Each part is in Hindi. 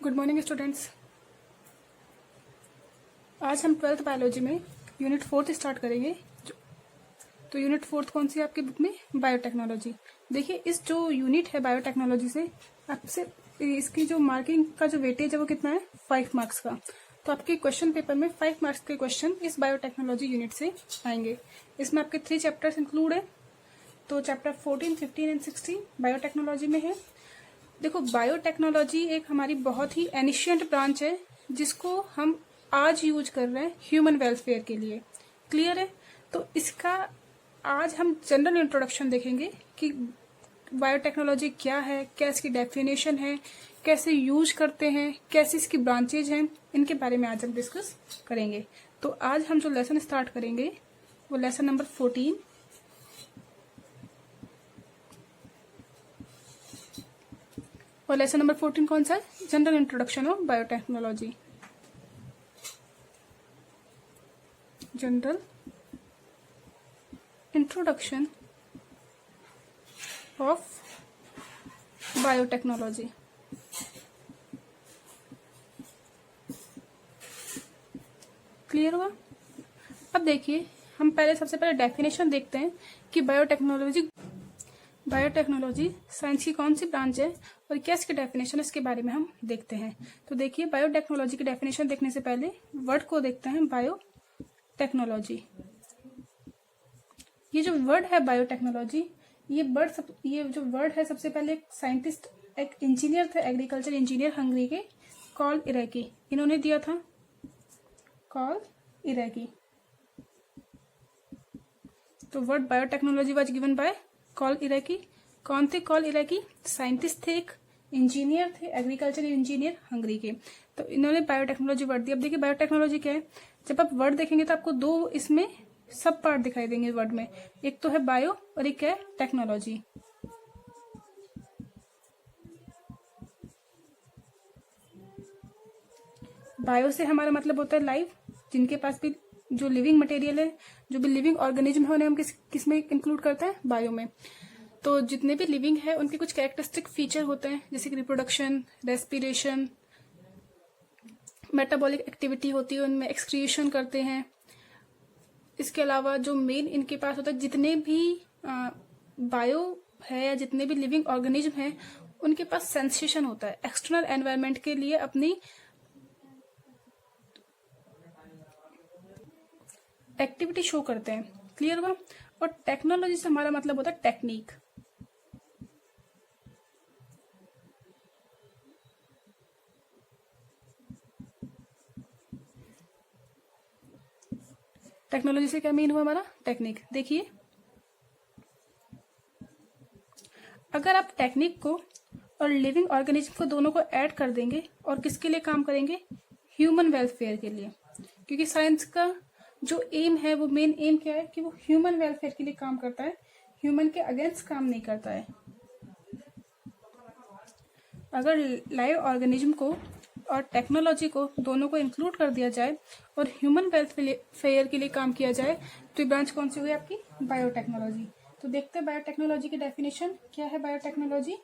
Good morning students. आज हम 12th बायोलॉजी में यूनिट 4 स्टार्ट करेंगे। तो यूनिट 4 कौन सी है आपकी बुक में? बायोटेक्नोलॉजी। देखिए, इस जो यूनिट है बायोटेक्नोलॉजी से आपसे इसकी जो मार्किंग का जो वेटेज है वो कितना है? 5 मार्क्स का। तो आपके क्वेश्चन पेपर में 5 मार्क्स के क्वेश्चन इस बायोटेक्नोलॉजी यूनिट से आएंगे। इसमें आपके 3 चैप्टर्स इंक्लूड है। तो चैप्टर 14, 15 एंड 16 बायोटेक्नोलॉजी में है। देखो, बायोटेक्नोलॉजी एक हमारी बहुत ही एनिशियंट ब्रांच है जिसको हम आज यूज कर रहे हैं ह्यूमन वेलफेयर के लिए। क्लियर है? तो इसका आज हम जनरल इंट्रोडक्शन देखेंगे कि बायोटेक्नोलॉजी क्या है, क्या इसकी डेफिनेशन है, कैसे यूज करते हैं, कैसे इसकी ब्रांचेज हैं, इनके बारे में आज हम डिस्कस करेंगे। तो आज हम जो लेसन स्टार्ट करेंगे वो लेसन नंबर 14। और लेसन नंबर 14 कौन सा है? General introduction of biotechnology. General introduction of biotechnology. Clear हुआ? अब देखिए, हम पहले सबसे पहले डेफिनेशन देखते हैं कि बायोटेक्नोलॉजी साइंस की कौन सी ब्रांच है और क्या इसकी डेफिनेशन है, इसके बारे में हम देखते हैं। तो देखिए, बायोटेक्नोलॉजी की डेफिनेशन देखने से पहले वर्ड को देखते हैं। बायोटेक्नोलॉजी, ये जो वर्ड है बायोटेक्नोलॉजी, ये जो वर्ड है, सबसे पहले एक साइंटिस्ट, एक इंजीनियर थे, एग्रीकल्चर इंजीनियर हंगरी के, कॉल इरेकी, इन्होंने दिया था। Karl Ereky. तो word biotechnology was given by Karl Ereky. कौन थे कॉल इरेकी? साइंटिस्ट थे, एक इंजीनियर थे, एग्रीकल्चर इंजीनियर हंगरी के। तो इन्होंने बायोटेक्नोलॉजी वर्ड दिया। अब देखिए, बायोटेक्नोलॉजी क्या है। जब आप वर्ड देखेंगे तो आपको दो इसमें सब पार्ट दिखाई देंगे वर्ड में। एक तो है बायो और एक है टेक्नोलॉजी। बायो से हमारा मतलब होता है लाइव, जिनके पास भी जो लिविंग मटेरियल है, जो भी लिविंग ऑर्गेनिज्म है, उन्हें हम किस में इंक्लूड करते हैं? बायो में। तो जितने भी लिविंग है उनके कुछ कैरेक्टरिस्टिक फीचर होते हैं, जैसे कि रिप्रोडक्शन, रेस्पिरेशन, मेटाबॉलिक एक्टिविटी होती है, उनमें एक्सक्रीशन करते हैं। इसके अलावा जो मेन इनके पास होता है, जितने भी बायो है या जितने भी लिविंग ऑर्गेनिज्म है, उनके पास सेंसेशन होता है, एक्सटर्नल एनवायरनमेंट के लिए अपनी एक्टिविटी शो करते हैं। क्लियर हुआ? और टेक्नोलॉजी से हमारा मतलब होता है टेक्निक। टेक्नोलॉजी से क्या मीन हुआ? हमारा टेक्निक। देखिए, अगर आप टेक्निक को और लिविंग ऑर्गेनिज्म को दोनों को ऐड कर देंगे और किसके लिए काम करेंगे? ह्यूमन वेलफेयर के लिए। क्योंकि साइंस का जो एम है, वो मेन एम क्या है कि वो ह्यूमन वेलफेयर के लिए काम करता है, ह्यूमन के अगेंस्ट काम नहीं करता है। अगर लाइव ऑर्गेनिज्म को और टेक्नोलॉजी को दोनों को इंक्लूड कर दिया जाए और ह्यूमन वेलफेयर के लिए काम किया जाए, तो ये ब्रांच कौन सी हुई आपकी? बायोटेक्नोलॉजी। तो देखते हैं बायोटेक्नोलॉजी की डेफिनेशन क्या है। Biotechnology,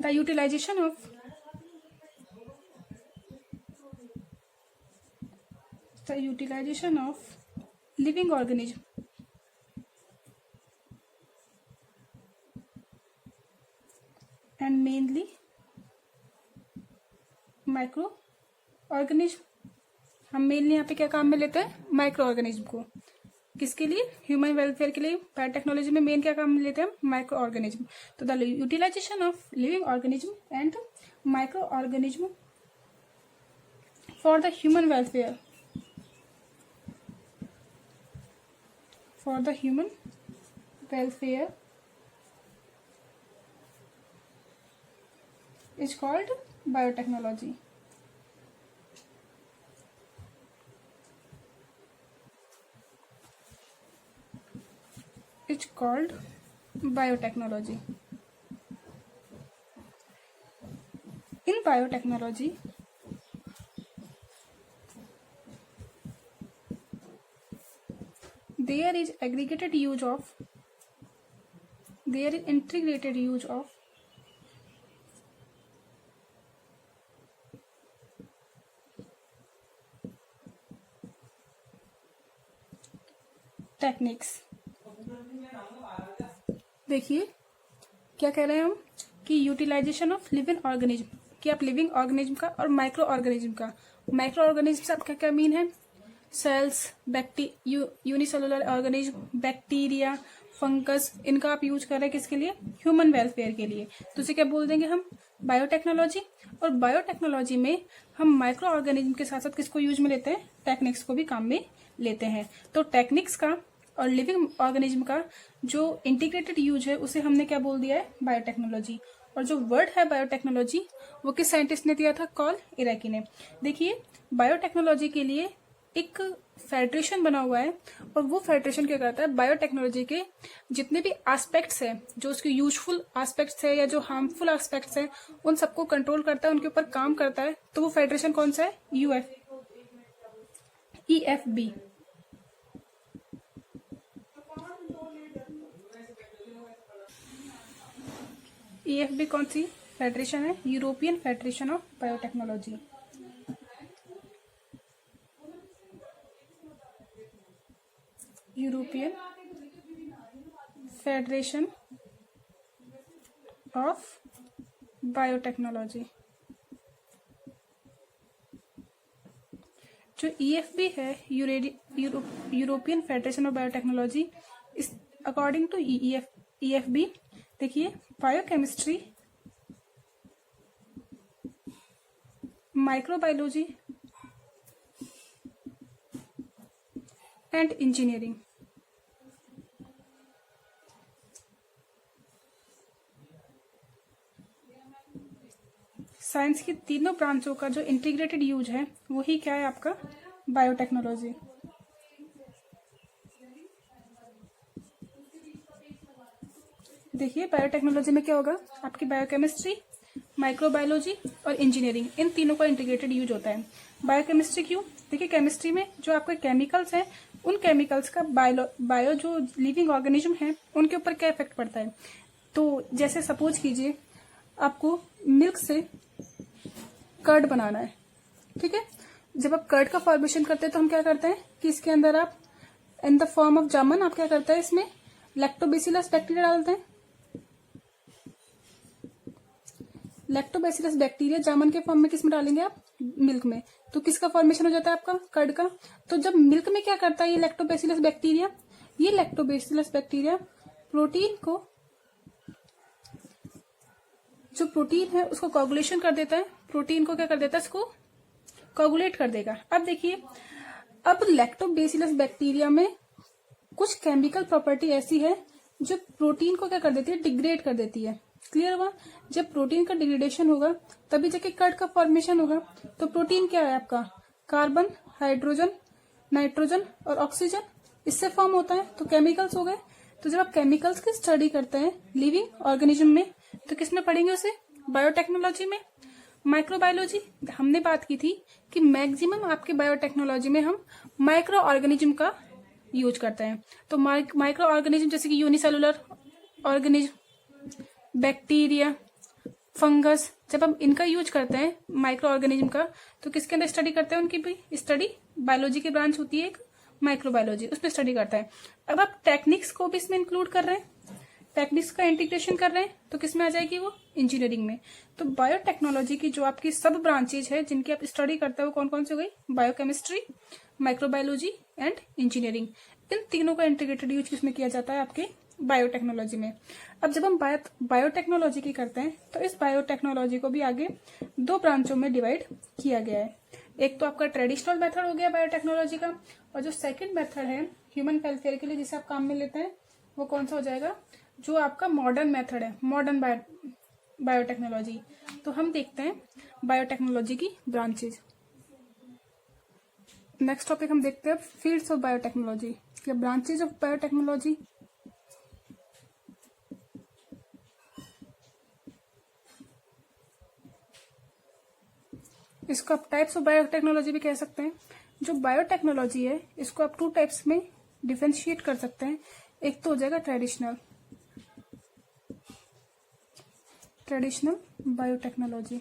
the utilisation of living organism and mainly micro organism. हम मेनली यहाँ पे क्या काम में लेते हैं? माइक्रो ऑर्गेनिज्म को। किसके लिए? ह्यूमन वेलफेयर के लिए। बायोटेक्नोलॉजी में मेन क्या काम में लेते हैं? Micro organism. तो the utilisation of living organism and micro organism for the human welfare, is called biotechnology. It's called biotechnology. In biotechnology, there is integrated use of techniques. देखिए क्या कह रहे हैं हम कि यूटिलाइजेशन ऑफ लिविंग ऑर्गेनिज्म, कि आप लिविंग ऑर्गेनिज्म का और माइक्रो ऑर्गेनिज्म का, माइक्रो ऑर्गेनिज्म से आपका क्या मीन है, cells, unicellular organism, bacteria, fungus, इनका आप यूज कर रहे हैं किसके लिए, ह्यूमन वेलफेयर के लिए, तो उसे क्या बोल देंगे हम, बायोटेक्नोलॉजी। और बायोटेक्नोलॉजी में हम माइक्रो ऑर्गेनिज्म के साथ साथ किसको यूज में लेते हैं, टेक्निक्स को भी काम में लेते हैं। तो टेक्निक्स का और लिविंग ऑर्गेनिज्म का जो इंटीग्रेटेड यूज है उसे हमने क्या बोल दिया है, बायोटेक्नोलॉजी। और जो वर्ड है बायोटेक्नोलॉजी वो किस साइंटिस्ट ने दिया था, कॉल इराकी ने। देखिए बायोटेक्नोलॉजी के लिए एक फेडरेशन बना हुआ है और वो फेडरेशन क्या करता है, बायोटेक्नोलॉजी के जितने भी एस्पेक्ट्स हैं, जो उसके यूजफुल एस्पेक्ट्स है या जो हार्मफुल एस्पेक्ट्स हैं, उन सबको कंट्रोल करता है, उनके ऊपर काम करता है। तो वो फेडरेशन कौन सा है, EFB। EFB कौन सी फेडरेशन है, European federation of biotechnology. European federation of biotechnology. जो EFB है, यूरोपियन फेडरेशन ऑफ बायोटेक्नोलॉजी, इस अकॉर्डिंग टू EFB देखिए biochemistry, microbiology and engineering, science की तीनों ब्रांचों का जो इंटीग्रेटेड यूज है वही क्या है आपका, बायोटेक्नोलॉजी। देखिए बायोटेक्नोलॉजी में क्या होगा, आपकी बायोकेमिस्ट्री, माइक्रोबायोलॉजी और इंजीनियरिंग, इन तीनों का इंटीग्रेटेड यूज होता है। बायोकेमिस्ट्री क्यों, देखिए केमिस्ट्री में जो आपके केमिकल्स हैं उन केमिकल्स का बायो जो लिविंग ऑर्गेनिज्म है उनके ऊपर क्या इफेक्ट पड़ता है। तो जैसे सपोज कीजिए आपको मिल्क से कर्ड बनाना है, ठीक है, जब आप कर्ड का फॉर्मेशन करते हैं तो हम क्या करते हैं कि इसके अंदर आप इन द फॉर्म ऑफ जामन आप क्या करते हैं, इसमें लैक्टोबैसिलस बैक्टीरिया डालते हैं। लैक्टोबैसिलस बैक्टीरिया जामन के फॉर्म में किस में डालेंगे आप, मिल्क में, तो किसका फॉर्मेशन हो जाता है आपका, कर्ड का। तो जब मिल्क में क्या करता है ये लैक्टोबैसिलस बैक्टीरिया, ये लैक्टोबैसिलस बैक्टीरिया प्रोटीन को, जो प्रोटीन है उसको कोगुलेशन कर देता है, प्रोटीन को क्या कर देता है, इसको कोगुलेट कर देगा। अब देखिए अब लैक्टोबैसिलस बैक्टीरिया में कुछ केमिकल प्रॉपर्टी ऐसी है जो प्रोटीन को क्या कर देती है, डिग्रेड कर देती है। क्लियर हुआ, जब प्रोटीन का डिग्रेडेशन होगा तभी जाके कर्ड का फॉर्मेशन होगा। तो प्रोटीन क्या है आपका, कार्बन, हाइड्रोजन, नाइट्रोजन और ऑक्सीजन, इससे फॉर्म होता है। तो केमिकल्स हो गए। तो जब आप केमिकल्स की स्टडी करते हैं लिविंग ऑर्गेनिज्म में तो किसमें पढ़ेंगे उसे, बायोटेक्नोलॉजी में। माइक्रोबायोलॉजी हमने बात की थी कि मैक्सिमम आपके बायोटेक्नोलॉजी में हम माइक्रो ऑर्गेनिज्म का यूज करते हैं। तो माइक्रो ऑर्गेनिज्म जैसे कि यूनिसेलुलर ऑर्गेनिज्म, बैक्टीरिया, फंगस, जब हम इनका यूज करते हैं माइक्रो ऑर्गेनिज्म का तो किसके अंदर स्टडी करते हैं, उनकी भी स्टडी बायोलॉजी की ब्रांच होती है एक, माइक्रोबायोलॉजी, उसमें स्टडी करता है। अब आप टेक्निक्स को भी इसमें इंक्लूड कर रहे हैं, टेक्निक्स का इंटीग्रेशन कर रहे हैं तो किसमें आ जाएगी वो, इंजीनियरिंग में। तो बायोटेक्नोलॉजी की जो आपकी सब ब्रांचेज है जिनकी आप स्टडी करते हो कौन कौन सी हो गई, बायोकेमिस्ट्री, माइक्रोबायोलॉजी एंड इंजीनियरिंग। इन तीनों का इंटीग्रेटेड यूज किसमें किया जाता है, आपके बायोटेक्नोलॉजी में। अब जब हम बायोटेक्नोलॉजी की करते हैं तो इस बायोटेक्नोलॉजी को भी आगे दो ब्रांचों में डिवाइड किया गया है। एक तो आपका ट्रेडिशनल मेथड हो गया बायोटेक्नोलॉजी का, और जो सेकंड मेथड है ह्यूमन वेलफेयर के लिए जिसे आप काम में लेते हैं वो कौन सा हो जाएगा, जो आपका मॉडर्न मेथड है, मॉडर्न बायोटेक्नोलॉजी। तो हम देखते हैं बायोटेक्नोलॉजी की ब्रांचेज। नेक्स्ट टॉपिक हम देखते हैं फील्ड्स ऑफ बायोटेक्नोलॉजी या ब्रांचेज ऑफ बायोटेक्नोलॉजी। इसको आप टाइप्स ऑफ बायोटेक्नोलॉजी भी कह सकते हैं। जो बायोटेक्नोलॉजी है इसको आप टू टाइप्स में डिफरेंशिएट कर सकते हैं। एक तो हो जाएगा ट्रेडिशनल बायोटेक्नोलॉजी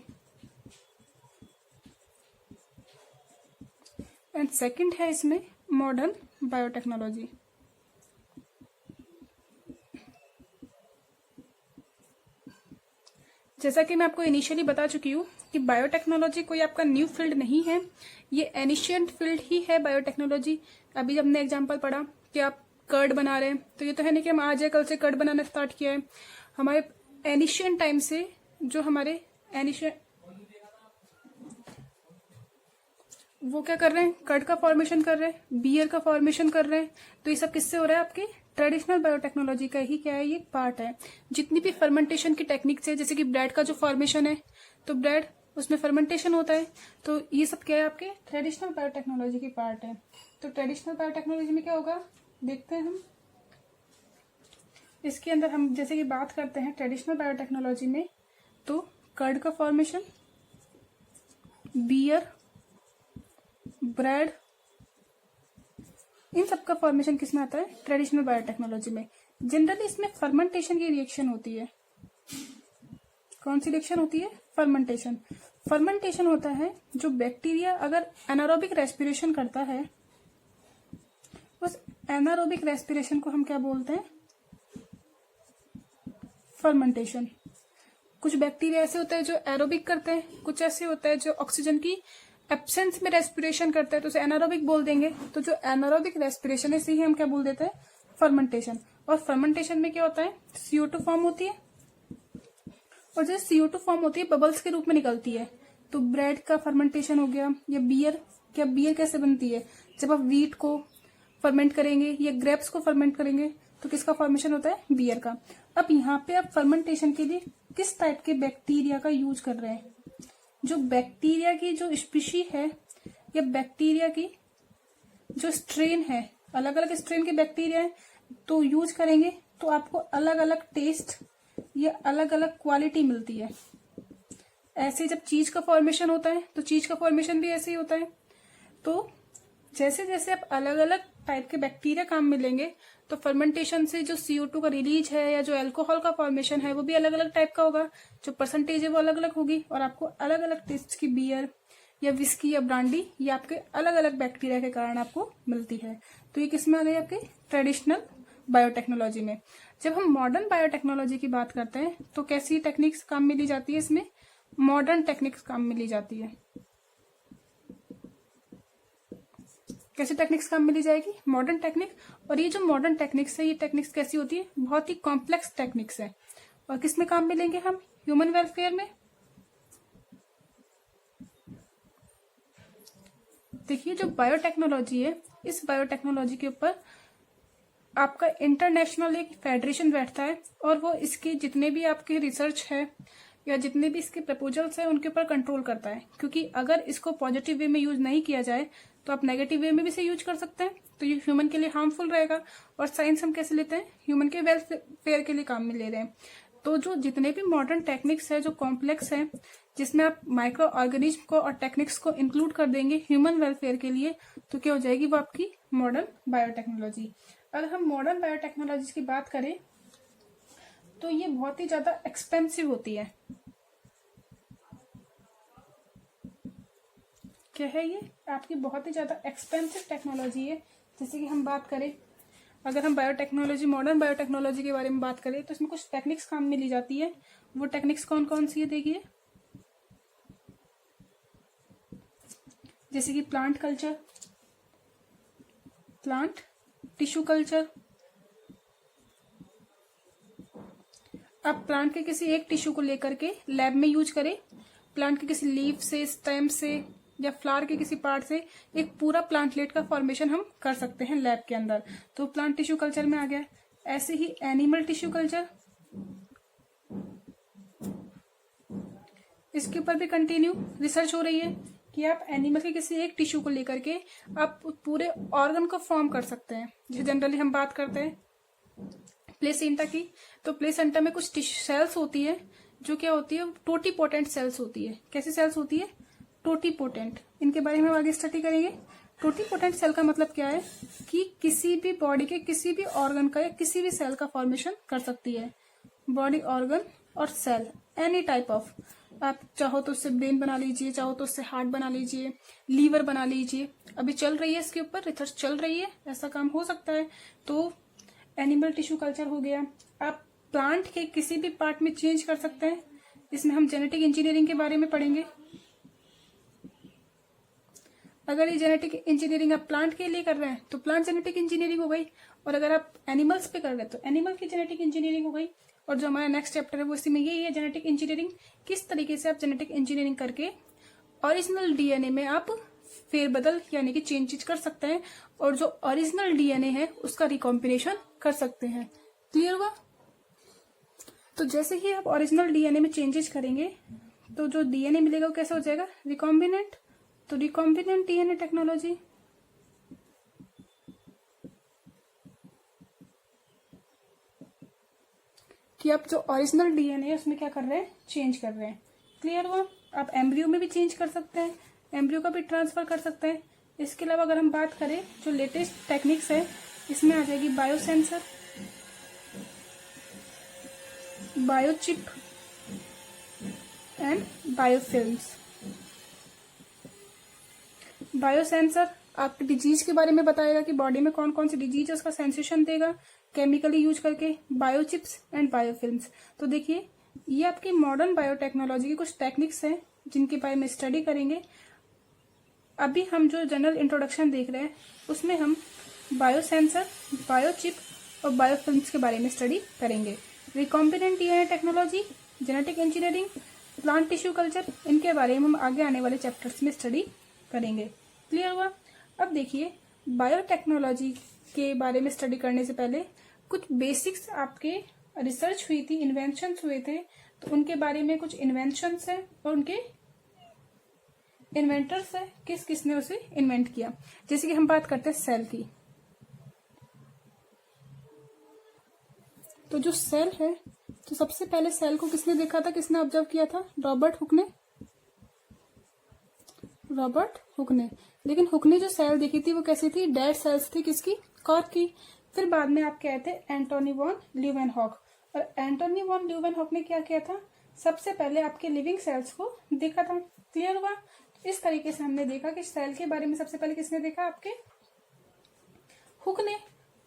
एंड सेकंड है इसमें मॉडर्न बायोटेक्नोलॉजी। जैसा कि मैं आपको इनिशियली बता चुकी हूँ कि बायोटेक्नोलॉजी कोई आपका न्यू फील्ड नहीं है, ये एनिशियंट फील्ड ही है बायोटेक्नोलॉजी। अभी हमने एग्जांपल पढ़ा कि आप कर्ड बना रहे हैं, तो ये तो है नहीं कि हम आज या कल से कर्ड बनाना स्टार्ट किया है। हमारे एनिशियंट टाइम से जो हमारे एनिशियंट वो क्या कर रहे हैं, कर्ड का फॉर्मेशन कर रहे हैं, बियर का फॉर्मेशन कर रहे हैं। तो ये सब किससे हो रहा है, आपके ट्रेडिशनल बायोटेक्नोलॉजी का ही क्या है, ये पार्ट है। जितनी भी फर्मेंटेशन की टेक्निक्स है, जैसे कि ब्रेड का जो फॉर्मेशन है, तो ब्रेड उसमें फर्मेंटेशन होता है, तो ये सब क्या है, आपके ट्रेडिशनल बायोटेक्नोलॉजी की पार्ट है। तो ट्रेडिशनल बायोटेक्नोलॉजी में क्या होगा, देखते हैं हम। इसके अंदर हम जैसे कि बात करते हैं ट्रेडिशनल बायोटेक्नोलॉजी में, तो कर्ड का फॉर्मेशन, बियर, ब्रेड, इन सब का फॉर्मेशन किसमें आता है, ट्रेडिशनल बायोटेक्नोलॉजी में। जनरली इसमें फर्मेंटेशन की रिएक्शन होती है। कौन सी रिएक्शन होती है, फर्मेंटेशन। फर्मेंटेशन होता है जो बैक्टीरिया अगर एनारोबिक रेस्पिरेशन करता है, उस एनारोबिक रेस्पिरेशन को हम क्या बोलते हैं, फर्मेंटेशन। कुछ बैक्टीरिया ऐसे होते हैं जो एरोबिक करते हैं, कुछ ऐसे होता है जो ऑक्सीजन की एब्सेंस में रेस्पिरेशन करते हैं, तो उसे एनारोबिक बोल देंगे। तो जो एनारोबिक रेस्पिरेशन है, इसे ही हम क्या बोल देते हैं, फर्मेंटेशन। और फर्मेंटेशन में क्या होता है, CO2 फॉर्म होती है, और जो CO2 फॉर्म होती है बबल्स के रूप में निकलती है। तो ब्रेड का फर्मेंटेशन हो गया, या बियर। क्या बियर कैसे बनती है, जब आप व्हीट को फर्मेंट करेंगे या ग्रेप्स को फर्मेंट करेंगे, तो किसका फॉर्मेशन होता है, बियर का। अब यहाँ पे आप फर्मेंटेशन के लिए किस टाइप के बैक्टीरिया का यूज कर रहे हैं, जो बैक्टीरिया की जो स्पीशी है या बैक्टीरिया की जो स्ट्रेन है, अलग अलग स्ट्रेन के बैक्टीरिया है, तो यूज करेंगे तो आपको अलग अलग टेस्ट या अलग अलग क्वालिटी मिलती है। ऐसे जब चीज का फॉर्मेशन होता है, तो चीज का फॉर्मेशन भी ऐसे ही होता है। तो जैसे जैसे आप अलग अलग टाइप के बैक्टीरिया काम में लेंगे, तो फर्मेंटेशन से जो CO2 का रिलीज है या जो अल्कोहल का फॉर्मेशन है, वो भी अलग अलग टाइप का होगा, जो परसेंटेज है वो अलग अलग होगी, और आपको अलग अलग टेस्ट की बियर या विस्की या ब्रांडी ये आपके अलग अलग बैक्टीरिया के कारण आपको मिलती है। तो ये किसमें आ गई, आपके ट्रेडिशनल बायोटेक्नोलॉजी में। जब हम मॉडर्न बायोटेक्नोलॉजी की बात करते हैं, तो कैसी टेक्निक्स काम में ली जाती है, इसमें मॉडर्न टेक्निक्स काम में ली जाती है। कैसी टेक्निक्स काम में ली जाएगी, मॉडर्न टेक्निक। और ये जो मॉडर्न टेक्निक्स है, ये टेक्निक्स कैसी होती है, बहुत ही कॉम्प्लेक्स टेक्निक्स है। और किस में काम मिलेंगे हम, ह्यूमन वेलफेयर में। देखिए जो बायोटेक्नोलॉजी है, इस बायोटेक्नोलॉजी के ऊपर आपका इंटरनेशनल एक फेडरेशन बैठता है, और वो इसके जितने भी आपके रिसर्च है या जितने भी इसके प्रपोजल्स हैं उनके ऊपर कंट्रोल करता है। क्योंकि अगर इसको पॉजिटिव वे में यूज नहीं किया जाए, तो आप नेगेटिव वे में भी इसे यूज कर सकते हैं, तो ये ह्यूमन के लिए हार्मफुल रहेगा। और साइंस हम कैसे लेते हैं, ह्यूमन के वेलफेयर के लिए काम में ले रहे हैं। तो जो जितने भी मॉडर्न टेक्निक्स है जो कॉम्प्लेक्स है, जिसमें आप माइक्रो ऑर्गेनिज्म को और टेक्निक्स को इंक्लूड कर देंगे ह्यूमन वेलफेयर के लिए, तो क्या हो जाएगी, वो आपकी मॉडर्न बायोटेक्नोलॉजी। अगर हम मॉडर्न बायोटेक्नोलॉजी की बात करें, तो ये बहुत ही ज्यादा एक्सपेंसिव होती है। क्या है ये, आपकी बहुत ही ज्यादा एक्सपेंसिव टेक्नोलॉजी है। जैसे कि हम बात करें, अगर हम बायोटेक्नोलॉजी, मॉडर्न बायोटेक्नोलॉजी के बारे में बात करें, तो इसमें कुछ टेक्निक्स काम में ली जाती है। वो टेक्निक्स कौन कौन सी है, देखिए। जैसे कि plant culture, plant tissue culture. आप प्लांट के किसी एक टिश्यू को लेकर के लैब में यूज करें, प्लांट के किसी लीफ से, स्टेम से या फ्लावर के किसी पार्ट से एक पूरा प्लांटलेट का फॉर्मेशन हम कर सकते हैं लैब के अंदर, तो प्लांट टिश्यू कल्चर में आ गया। ऐसे ही एनिमल टिश्यू कल्चर, इसके ऊपर भी कंटिन्यू रिसर्च हो रही है कि आप एनिमल के किसी एक टिश्यू को लेकर के आप पूरे ऑर्गन को फॉर्म कर सकते हैं। जैसे जनरली हम बात करते हैं प्लेसेंटा की, तो प्लेसेंटा में कुछ टिश्यू सेल्स होती है जो क्या होती है, टोटीपोटेंट सेल्स होती है। कैसी सेल्स होती है, टोटीपोटेंट। इनके बारे में हम आगे स्टडी करेंगे। टोटीपोटेंट सेल का मतलब क्या है कि किसी भी बॉडी के किसी भी ऑर्गन का या किसी भी सेल का फॉर्मेशन कर सकती है। बॉडी, ऑर्गन और सेल, एनी टाइप ऑफ। आप चाहो तो उससे ब्रेन बना लीजिए, चाहो तो उससे हार्ट बना लीजिए, लीवर बना लीजिए। अभी चल रही है इसके ऊपर रिसर्च चल रही है, ऐसा काम हो सकता है। तो एनिमल टिश्यू कल्चर हो गया। आप प्लांट के किसी भी पार्ट में चेंज कर सकते हैं, इसमें हम जेनेटिक इंजीनियरिंग के बारे में पढ़ेंगे। अगर ये जेनेटिक इंजीनियरिंग आप प्लांट के लिए कर रहे हैं तो प्लांट जेनेटिक इंजीनियरिंग हो गई, और अगर आप एनिमल्स पे कर रहे हैं तो एनिमल की जेनेटिक इंजीनियरिंग हो गई। और जो हमारा नेक्स्ट चैप्टर है वो इसी में यही है, जेनेटिक इंजीनियरिंग, किस तरीके से आप जेनेटिक इंजीनियरिंग करके ओरिजिनल डीएनए में आप फेरबदल यानी कि चेंजेस कर सकते हैं, और जो ओरिजिनल डीएनए है उसका रिकॉम्बिनेशन कर सकते हैं। क्लियर हुआ? तो जैसे ही आप ओरिजिनल डीएनए में चेंजेस करेंगे तो जो डीएनए मिलेगा वो कैसा हो जाएगा? रिकॉम्बिनेंट। तो रिकॉम्बिनेंट डीएनए टेक्नोलॉजी, कि आप जो ओरिजिनल डीएनए है उसमें क्या कर रहे हैं? चेंज कर रहे हैं। क्लियर हुआ? आप एम्ब्रियो में भी चेंज कर सकते हैं, एम्ब्रियो का भी ट्रांसफर कर सकते हैं। इसके अलावा अगर हम बात करें जो लेटेस्ट टेक्निक्स है, इसमें आ जाएगी biosensor, biochip and biofilms. Biosensor आपके डिजीज के बारे में बताएगा कि बॉडी में कौन कौन सी डिजीज है उसका सेंसेशन देगा केमिकली यूज करके। बायोचिप्स एंड बायोफिल्म्स, तो देखिए ये आपकी मॉडर्न बायोटेक्नोलॉजी की कुछ टेक्निक्स हैं जिनके बारे में स्टडी करेंगे। अभी हम जो जनरल इंट्रोडक्शन देख रहे हैं उसमें हम बायोसेंसर, बायोचिप और बायोफिल्म्स के बारे में स्टडी करेंगे। Recombinant DNA technology, genetic engineering, plant tissue culture, इनके बारे में हम आगे आने वाले चैप्टर्स में स्टडी करेंगे। क्लियर हुआ? अब देखिए बायोटेक्नोलॉजी के बारे में स्टडी करने से पहले कुछ बेसिक्स आपके रिसर्च हुई थी, इन्वेंशंस हुए थे, तो उनके बारे में कुछ इन्वेंशंस है और उनके इन्वेंटर्स है, किस किसने उसे इन्वेंट किया। जैसे कि हम बात करते हैं सेल की, तो जो सेल है तो सबसे पहले सेल को किसने देखा था, किसने ऑब्जर्व किया था? रॉबर्ट हुक ने। लेकिन हुक ने जो सेल देखी थी वो कैसी थी? डेड सेल्स थी, किसकी? कॉर्क की। फिर बाद में आप कहते हैं एंटोनी वॉन ल्यूवेनहॉक, और एंटोनी वॉन ल्यूवेनहॉक ने क्या किया था? सबसे पहले आपके लिविंग सेल्स को देखा था। क्लियर हुआ? इस तरीके से हमने देखा कि सेल के बारे में सबसे पहले किसने देखा? आपके हुक ने।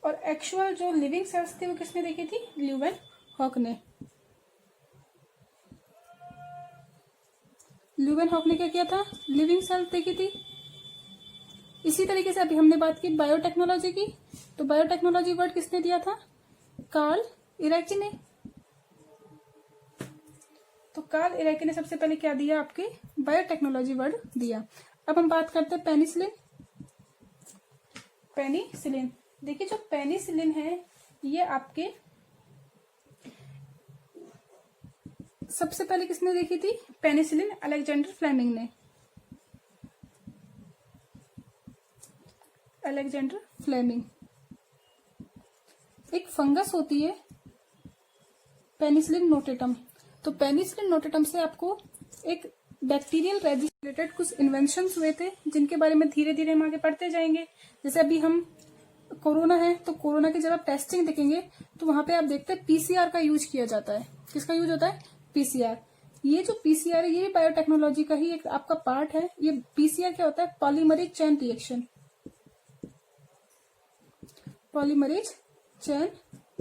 और एक्चुअल जो लिविंग सेल्स थी वो किसने देखी थी? ल्यूवेनहॉक ने। ल्यूवेनहॉक ने क्या किया था? लिविंग सेल देखी थी। इसी तरीके से अभी हमने बात की बायोटेक्नोलॉजी की, तो बायोटेक्नोलॉजी वर्ड किसने दिया था? कार्ल इराकी ने। तो कार्ल इराकी ने सबसे पहले क्या दिया? आपके बायोटेक्नोलॉजी वर्ड दिया। अब हम बात करते हैं पेनिसिलिन। देखिए जो पेनिसिलिन है ये आपके सबसे पहले किसने देखी थी? पेनिसिलिन अलेक्जेंडर फ्लेमिंग ने। Alexander Fleming. एक फंगस होती है पेनिसिलिन नोटेटम, तो पेनिसिलिन नोटेटम से आपको एक बैक्टीरियल रेजिस्टेंट कुछ इन्वेंशंस हुए थे जिनके बारे में धीरे धीरे हम आगे पढ़ते जाएंगे। जैसे अभी हम कोरोना है तो कोरोना की जब आप टेस्टिंग देखेंगे तो वहां पे आप देखते हैं पीसीआर का यूज किया जाता है। किसका यूज होता है? पीसीआर। ये जो पीसीआर है ये भी बायोटेक्नोलॉजी का ही एक आपका पार्ट है। ये पीसीआर क्या होता है? Polymerase chain reaction. Polymerase chain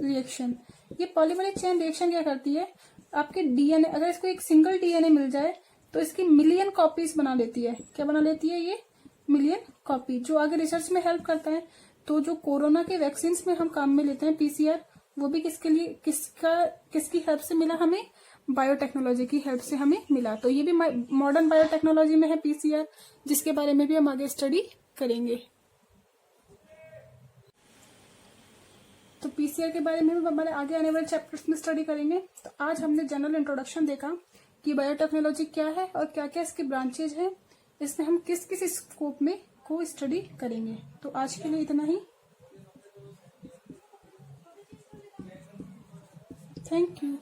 reaction, ये पॉलीमरेज चेन रिएक्शन क्या करती है? आपके डीएनए, अगर इसको एक सिंगल डीएनए मिल जाए तो इसकी मिलियन कॉपीज बना लेती है। क्या बना लेती है? ये मिलियन कॉपी, जो आगे रिसर्च में हेल्प करता है। तो जो कोरोना के वैक्सीन में हम काम में लेते हैं पीसीआर, वो भी किसके लिए, किसकी हेल्प से मिला हमें? बायोटेक्नोलॉजी की हेल्प से हमें मिला। तो ये भी मॉडर्न बायोटेक्नोलॉजी में है पीसीआर, जिसके बारे में भी हम आगे स्टडी करेंगे। तो पीसीआर के बारे में भी हमारे आगे आने वाले चैप्टर्स में स्टडी करेंगे। तो आज हमने जनरल इंट्रोडक्शन देखा कि बायोटेक्नोलॉजी क्या है और क्या क्या इसके ब्रांचेज हैं, इसमें हम किस किस स्कोप में को स्टडी करेंगे। तो आज के लिए इतना ही। Thank you.